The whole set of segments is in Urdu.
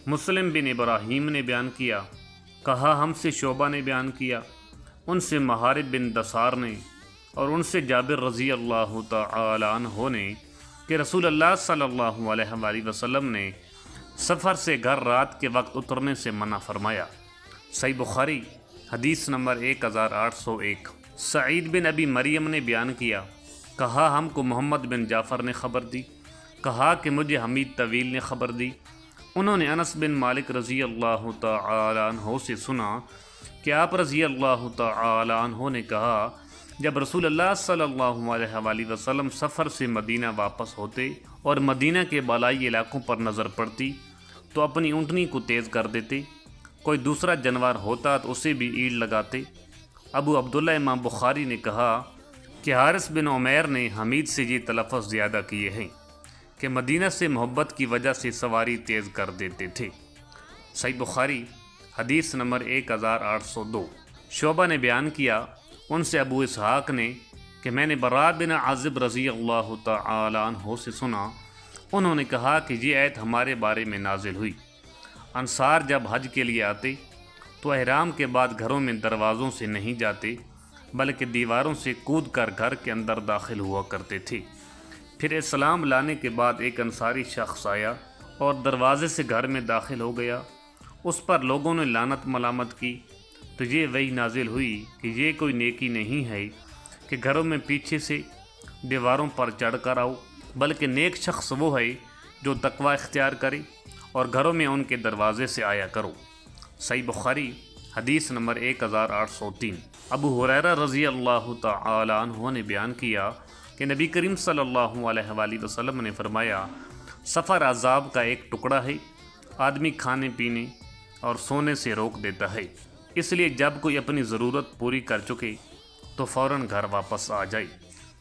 مسلم بن ابراہیم نے بیان کیا، کہا ہم سے شعبہ نے بیان کیا، ان سے محارب بن دثار نے، اور ان سے جابر رضی اللہ تعالی عنہ نے کہ رسول اللہ صلی اللہ علیہ وآلہ وسلم نے سفر سے گھر رات کے وقت اترنے سے منع فرمایا۔ صحیح بخاری حدیث نمبر 1801۔ سعید بن ابی مریم نے بیان کیا، کہا ہم کو محمد بن جعفر نے خبر دی، کہا کہ مجھے حمید طویل نے خبر دی، انہوں نے انس بن مالک رضی اللہ تعالی عنہ سے سنا کہ آپ رضی اللہ تعالی عنہ نے کہا جب رسول اللہ صلی اللہ علیہ وآلہ وسلم سفر سے مدینہ واپس ہوتے اور مدینہ کے بالائی علاقوں پر نظر پڑتی تو اپنی اونٹنی کو تیز کر دیتے، کوئی دوسرا جانور ہوتا تو اسے بھی ایڑ لگاتے۔ ابو عبداللہ امام بخاری نے کہا کہ حارث بن عمیر نے حمید سے یہ تلفظ زیادہ کیے ہیں کہ مدینہ سے محبت کی وجہ سے سواری تیز کر دیتے تھے۔ صحیح بخاری حدیث نمبر 1802۔ شعبہ نے بیان کیا، ان سے ابو اسحاق نے کہ میں نے براء بن عازب رضی اللہ تعالی عنہ سے سنا، انہوں نے کہا کہ یہ آیت ہمارے بارے میں نازل ہوئی، انصار جب حج کے لیے آتے تو احرام کے بعد گھروں میں دروازوں سے نہیں جاتے بلکہ دیواروں سے کود کر گھر کے اندر داخل ہوا کرتے تھے۔ پھر اسلام لانے کے بعد ایک انصاری شخص آیا اور دروازے سے گھر میں داخل ہو گیا، اس پر لوگوں نے لعنت ملامت کی تو یہ وحی نازل ہوئی کہ یہ کوئی نیکی نہیں ہے کہ گھروں میں پیچھے سے دیواروں پر چڑھ کر آؤ، بلکہ نیک شخص وہ ہے جو تقوی اختیار کرے اور گھروں میں ان کے دروازے سے آیا کرو۔ صحیح بخاری حدیث نمبر 1803۔ ابو ہریرہ رضی اللہ تعالی عنہ نے بیان کیا کہ نبی کریم صلی اللہ علیہ وآلہ وسلم نے فرمایا، سفر عذاب کا ایک ٹکڑا ہے، آدمی کھانے پینے اور سونے سے روک دیتا ہے، اس لیے جب کوئی اپنی ضرورت پوری کر چکے تو فوراً گھر واپس آ جائے۔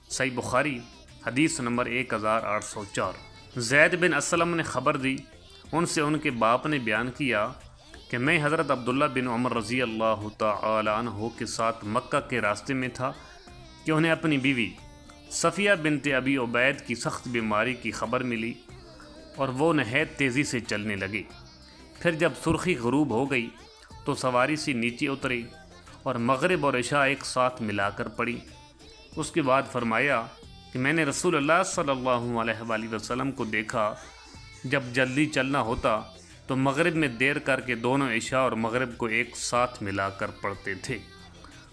صحیح بخاری حدیث نمبر 1804۔ زید بن اسلم نے خبر دی، ان سے ان کے باپ نے بیان کیا کہ میں حضرت عبداللہ بن عمر رضی اللہ تعالی عنہ کے ساتھ مکہ کے راستے میں تھا کہ انہیں اپنی بیوی صفیہ بنت ابی عبید کی سخت بیماری کی خبر ملی اور وہ نہایت تیزی سے چلنے لگے۔ پھر جب سرخی غروب ہو گئی تو سواری سے نیچے اترے اور مغرب اور عشاء ایک ساتھ ملا کر پڑی۔ اس کے بعد فرمایا کہ میں نے رسول اللہ صلی اللہ علیہ وآلہ وسلم کو دیکھا جب جلدی چلنا ہوتا تو مغرب میں دیر کر کے دونوں عشاء اور مغرب کو ایک ساتھ ملا کر پڑھتے تھے۔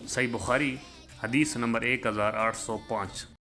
صحیح بخاری حدیث نمبر 1805۔